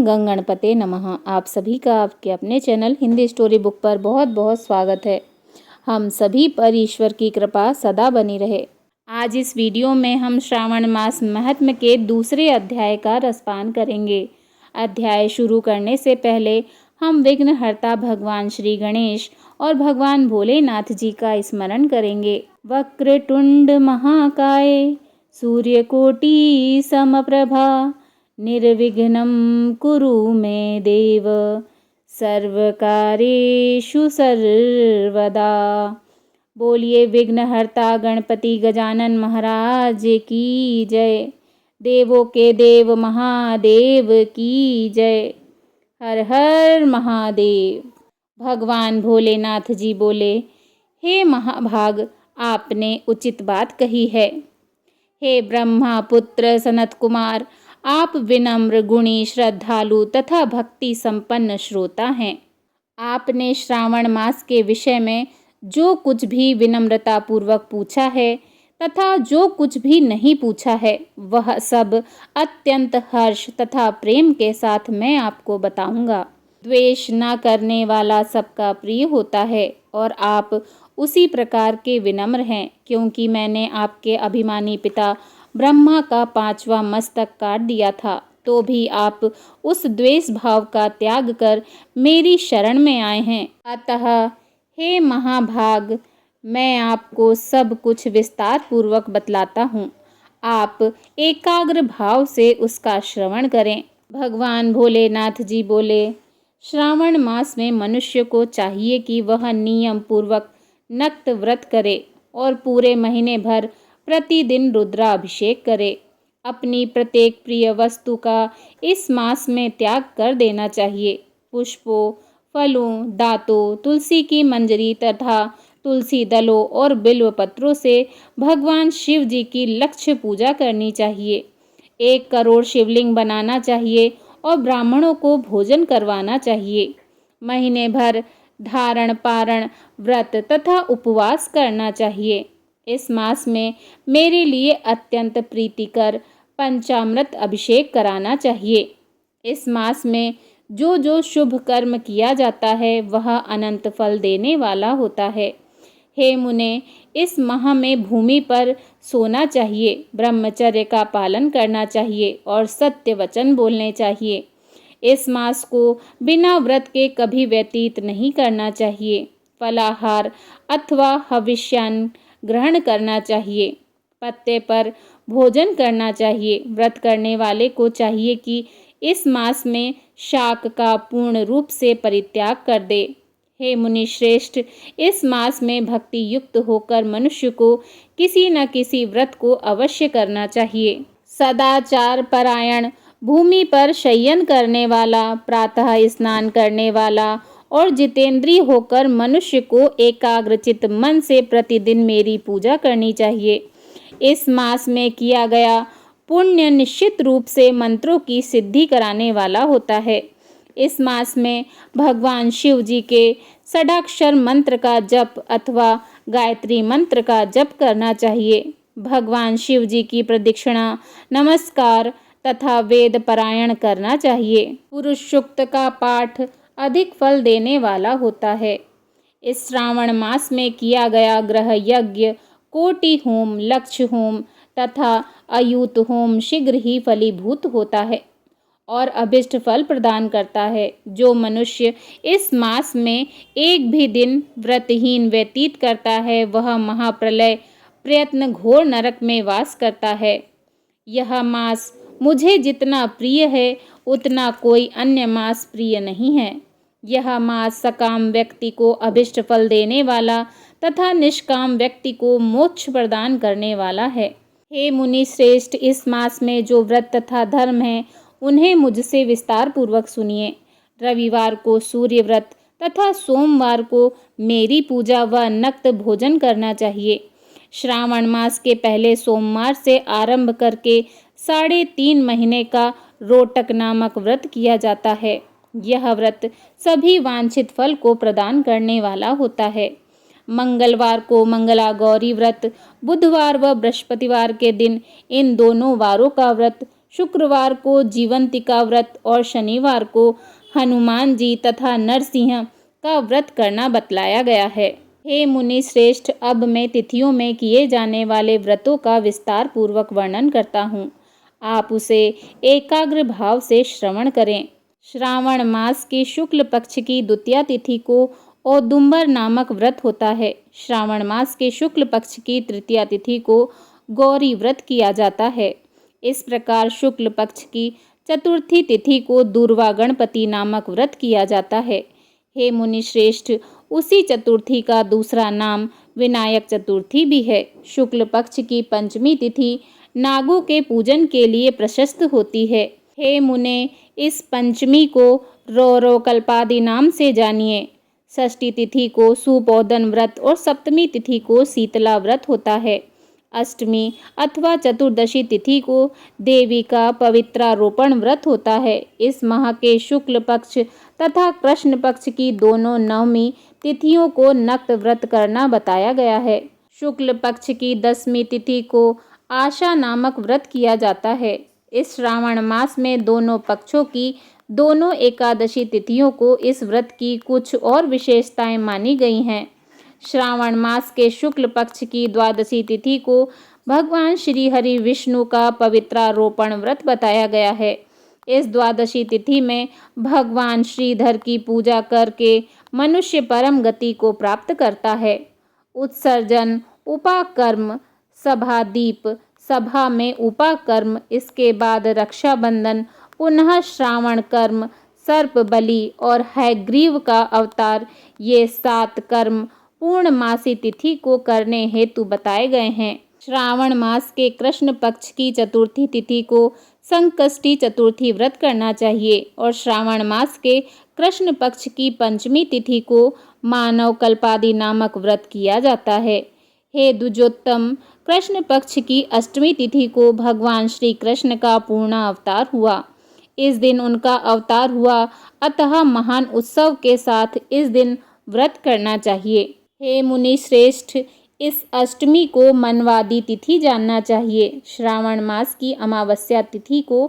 ओम गंग गणपते नमः। आप सभी का आपके अपने चैनल हिंदी स्टोरी बुक पर बहुत बहुत स्वागत है। हम सभी पर ईश्वर की कृपा सदा बनी रहे। आज इस वीडियो में हम श्रावण मास महात्म्य के दूसरे अध्याय का रसपान करेंगे। अध्याय शुरू करने से पहले हम विघ्नहर्ता भगवान श्री गणेश और भगवान भोलेनाथ जी का स्मरण करेंगे। वक्रतुंड महाकाय सूर्यकोटि समप्रभा निर्विघ्नं कुरु मे देव सर्वकार्येषु सर्वदा। बोलिए विघ्नहर्ता गणपति गजानन महाराज की जय। देवों के देव महादेव की जय। हर हर महादेव। भगवान भोलेनाथ जी बोले, हे महाभाग, आपने उचित बात कही है। हे ब्रह्मा पुत्र सनत कुमार, आप विनम्र, गुणी, श्रद्धालु तथा भक्ति संपन्न श्रोता हैं। आपने श्रावण मास के विषय में जो कुछ भी विनम्रता पूर्वक पूछा है तथा जो कुछ भी नहीं पूछा है, वह सब अत्यंत हर्ष तथा प्रेम के साथ मैं आपको बताऊंगा। द्वेष न करने वाला सबका प्रिय होता है और आप उसी प्रकार के विनम्र हैं, क्योंकि मैंने आपके अभिमानी पिता ब्रह्मा का 5वां मस्तक काट दिया था, तो भी आप उस द्वेष भाव का त्याग कर मेरी शरण में आए हैं। अतः हे महाभाग, मैं आपको सब कुछ विस्तार पूर्वक बतलाता हूँ। आप एकाग्र भाव से उसका श्रवण करें। भगवान भोलेनाथ जी बोले, श्रावण मास में मनुष्य को चाहिए कि वह नियम पूर्वक नक्त व्रत करे और पूरे महीने भर प्रतिदिन रुद्राभिषेक करे। अपनी प्रत्येक प्रिय वस्तु का इस मास में त्याग कर देना चाहिए। पुष्पों, फलों, दातों, तुलसी की मंजरी तथा तुलसी दलों और बिल्व पत्रों से भगवान शिव जी की लक्ष्य पूजा करनी चाहिए। 1 करोड़ शिवलिंग बनाना चाहिए और ब्राह्मणों को भोजन करवाना चाहिए। महीने भर धारण पारण व्रत तथा उपवास करना चाहिए। इस मास में मेरे लिए अत्यंत प्रीतिकर पंचामृत अभिषेक कराना चाहिए। इस मास में जो जो शुभ कर्म किया जाता है वह अनंत फल देने वाला होता है। हे मुने, इस माह में भूमि पर सोना चाहिए, ब्रह्मचर्य का पालन करना चाहिए और सत्य वचन बोलने चाहिए। इस मास को बिना व्रत के कभी व्यतीत नहीं करना चाहिए। फलाहार अथवा हविष्यान्न ग्रहण करना चाहिए। पत्ते पर भोजन करना चाहिए। व्रत करने वाले को चाहिए कि इस मास में शाक का पूर्ण रूप से परित्याग कर दे। हे मुनि श्रेष्ठ, इस मास में भक्ति युक्त होकर मनुष्य को किसी न किसी व्रत को अवश्य करना चाहिए। सदाचार परायण, भूमि पर शयन करने वाला, प्रातः स्नान करने वाला और जितेंद्रिय होकर मनुष्य को एकाग्रचित मन से प्रतिदिन मेरी पूजा करनी चाहिए। इस मास में किया गया पुण्य निश्चित रूप से मंत्रों की सिद्धि कराने वाला होता है। इस मास में भगवान शिव जी के षडाक्षर मंत्र का जप अथवा गायत्री मंत्र का जप करना चाहिए। भगवान शिव जी की प्रदक्षिणा, नमस्कार तथा वेद पारायण करना चाहिए। पुरुष सूक्त का पाठ अधिक फल देने वाला होता है। इस श्रावण मास में किया गया ग्रह यज्ञ, कोटि होम, लक्ष्य होम तथा अयूत होम शीघ्र ही फलीभूत होता है और अभिष्ट फल प्रदान करता है। जो मनुष्य इस मास में एक भी दिन व्रतहीन व्यतीत करता है, वह महाप्रलय प्रयत्न घोर नरक में वास करता है। यह मास मुझे जितना प्रिय है उतना कोई अन्य मास प्रिय नहीं है। यह मास सकाम व्यक्ति को अभिष्ट फल देने वाला तथा निष्काम व्यक्ति को मोक्ष प्रदान करने वाला है। हे मुनि श्रेष्ठ, इस मास में जो व्रत तथा धर्म है उन्हें मुझसे विस्तार पूर्वक सुनिए। रविवार को सूर्य व्रत तथा सोमवार को मेरी पूजा व नक्त भोजन करना चाहिए। श्रावण मास के पहले सोमवार से आरंभ करके 3.5 महीने का रोटक नामक व्रत किया जाता है। यह व्रत सभी वांछित फल को प्रदान करने वाला होता है। मंगलवार को मंगला गौरी व्रत, बुधवार व बृहस्पतिवार के दिन इन दोनों वारों का व्रत शुक्रवार को जीवंतिका व्रत और शनिवार को हनुमान जी तथा नरसिंह का व्रत करना बतलाया गया है। हे मुनि श्रेष्ठ, अब मैं तिथियों में किए जाने वाले व्रतों का विस्तार पूर्वक वर्णन करता हूँ। आप उसे एकाग्र भाव से श्रवण करें। श्रावण मास की शुक्ल पक्ष की द्वितीया तिथि को औदुंबर नामक व्रत होता है। श्रावण मास के शुक्ल पक्ष की तृतीया तिथि को गौरी व्रत किया जाता है। इस प्रकार शुक्ल पक्ष की चतुर्थी तिथि को दूर्वा गणपति नामक व्रत किया जाता है। हे मुनि श्रेष्ठ, उसी चतुर्थी का दूसरा नाम विनायक चतुर्थी भी है। शुक्ल पक्ष की पंचमी तिथि नागों के पूजन के लिए प्रशस्त होती है। हे मुने, इस पंचमी को रौरव कल्पादि नाम से जानिए। षष्ठी तिथि को सुपोदन व्रत और सप्तमी तिथि को शीतला व्रत होता है। अष्टमी अथवा चतुर्दशी तिथि को देवी का पवित्रारोपण व्रत होता है। इस माह के शुक्ल पक्ष तथा कृष्ण पक्ष की दोनों नवमी तिथियों को नक्त व्रत करना बताया गया है। शुक्ल पक्ष की 10वीं तिथि को आशा नामक व्रत किया जाता है। इस श्रावण मास में दोनों पक्षों की दोनों एकादशी तिथियों को इस व्रत की कुछ और विशेषताएं मानी गई हैं। श्रावण मास के शुक्ल पक्ष की द्वादशी तिथि को भगवान श्री हरि विष्णु का पवित्रारोपण व्रत बताया गया है। इस द्वादशी तिथि में भगवान श्रीधर की पूजा करके मनुष्य परम गति को प्राप्त करता है। उत्सर्जन, उपाकर्म, सभा दीप, सभा में उपाकर्म, इसके बाद रक्षाबंधन, पुनः श्रावण कर्म, सर्प बलि और हयग्रीव का अवतार, ये 7 कर्म पूर्णमासी तिथि को करने हेतु बताए गए हैं। श्रावण मास के कृष्ण पक्ष की चतुर्थी तिथि को संकष्टी चतुर्थी व्रत करना चाहिए और श्रावण मास के कृष्ण पक्ष की पंचमी तिथि को मानव कल्पादि नामक व्रत किया जाता है। हे द्विजोत्तम, कृष्ण पक्ष की अष्टमी तिथि को भगवान श्री कृष्ण का पूर्ण अवतार हुआ। इस दिन उनका अवतार हुआ, अतः महान उत्सव के साथ इस दिन व्रत करना चाहिए। हे मुनि श्रेष्ठ, इस अष्टमी को मनवादी तिथि जानना चाहिए। श्रावण मास की अमावस्या तिथि को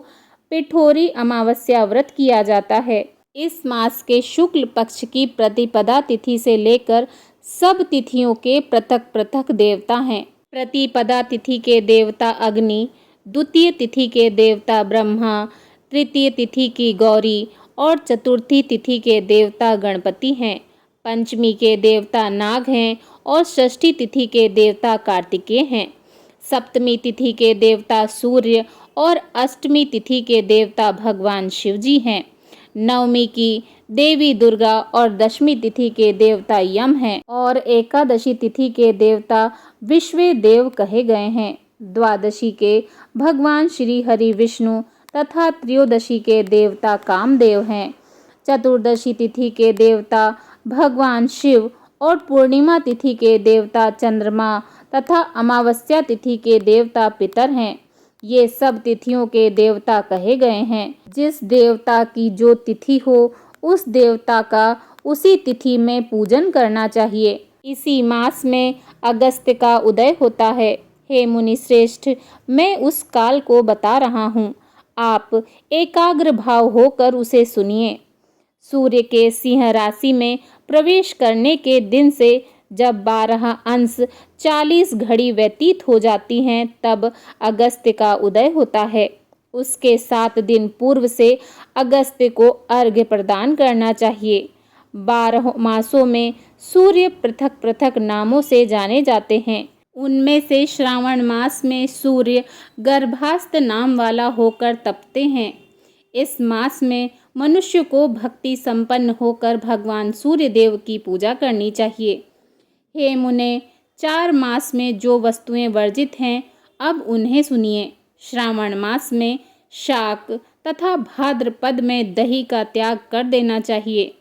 पिठोरी अमावस्या व्रत किया जाता है। इस मास के शुक्ल पक्ष की प्रतिपदा तिथि से लेकर सब तिथियों के पृथक पृथक देवता हैं। प्रतिपदा तिथि के देवता अग्नि, द्वितीय तिथि के देवता ब्रह्मा, तृतीय तिथि की गौरी और चतुर्थी तिथि के देवता गणपति हैं। पंचमी के देवता नाग हैं और षष्ठी तिथि के देवता कार्तिकेय हैं। सप्तमी तिथि के देवता सूर्य और अष्टमी तिथि के देवता भगवान शिव जी हैं। नवमी की देवी दुर्गा और दशमी तिथि के देवता यम हैं और एकादशी तिथि के देवता विश्वे देव कहे गए हैं। द्वादशी के भगवान श्री हरि विष्णु तथा त्रयोदशी के देवता कामदेव हैं। चतुर्दशी तिथि के देवता भगवान शिव और पूर्णिमा तिथि के देवता चंद्रमा तथा अमावस्या तिथि के देवता पितर हैं। ये सब तिथियों के देवता कहे गए हैं। जिस देवता की जो तिथि हो उस देवता का उसी तिथि में पूजन करना चाहिए। इसी मास में अगस्त्य का उदय होता है। हे मुनि श्रेष्ठ, मैं उस काल को बता रहा हूँ, आप एकाग्र भाव होकर उसे सुनिए। सूर्य के सिंह राशि में प्रवेश करने के दिन से जब 12 अंश 40 घड़ी व्यतीत हो जाती हैं, तब अगस्त्य का उदय होता है। उसके 7 दिन पूर्व से अगस्त्य को अर्घ्य प्रदान करना चाहिए। 12 मासों में सूर्य पृथक पृथक नामों से जाने जाते हैं। उनमें से श्रावण मास में सूर्य गर्भास्थ नाम वाला होकर तपते हैं। इस मास में मनुष्य को भक्ति संपन्न होकर भगवान सूर्य देव की पूजा करनी चाहिए। हे मुने, 4 मास में जो वस्तुएं वर्जित हैं, अब उन्हें सुनिए। श्रावण मास में शाक तथा भाद्रपद में दही का त्याग कर देना चाहिए।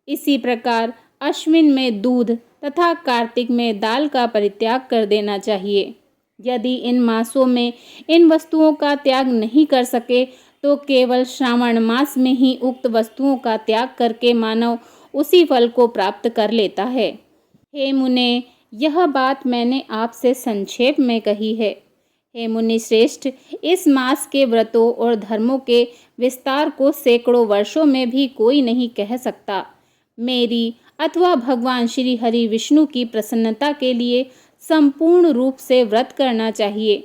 इसी प्रकार अश्विन में दूध तथा कार्तिक में दाल का परित्याग कर देना चाहिए। यदि इन मासों में इन वस्तुओं का त्याग नहीं कर सके तो केवल श्रावण मास में ही उक्त वस्तुओं का त्याग करके मानव उसी फल को प्राप्त कर लेता है। हे मुने, यह बात मैंने आपसे संक्षेप में कही है। हे मुनि श्रेष्ठ, इस मास के व्रतों और धर्मों के विस्तार को सैकड़ों वर्षों में भी कोई नहीं कह सकता। मेरी अथवा भगवान श्री हरि विष्णु की प्रसन्नता के लिए संपूर्ण रूप से व्रत करना चाहिए।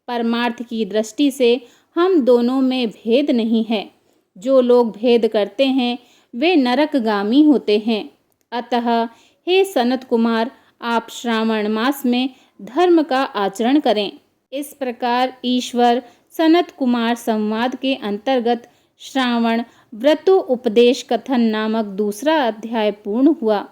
परमार्थ की दृष्टि से हम दोनों में भेद नहीं है। जो लोग भेद करते हैं वे नरकगामी होते हैं। अतः हे सनत कुमार, आप श्रावण मास में धर्म का आचरण करें। इस प्रकार ईश्वर सनत कुमार संवाद के अंतर्गत श्रावण व्रतो उपदेश कथन नामक दूसरा अध्याय पूर्ण हुआ।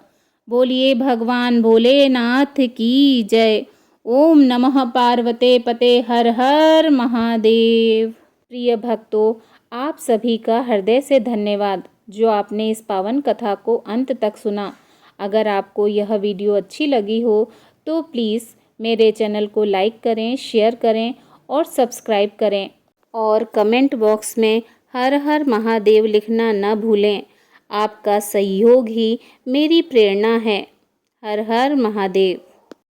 बोलिए भगवान भोलेनाथ की जय। ओम नमः पार्वते पते हर हर महादेव। प्रिय भक्तों, आप सभी का हृदय से धन्यवाद जो आपने इस पावन कथा को अंत तक सुना। अगर आपको यह वीडियो अच्छी लगी हो तो प्लीज़ मेरे चैनल को लाइक करें, शेयर करें और सब्सक्राइब करें और कमेंट बॉक्स में हर हर महादेव लिखना न भूलें। आपका सहयोग ही मेरी प्रेरणा है। हर हर महादेव।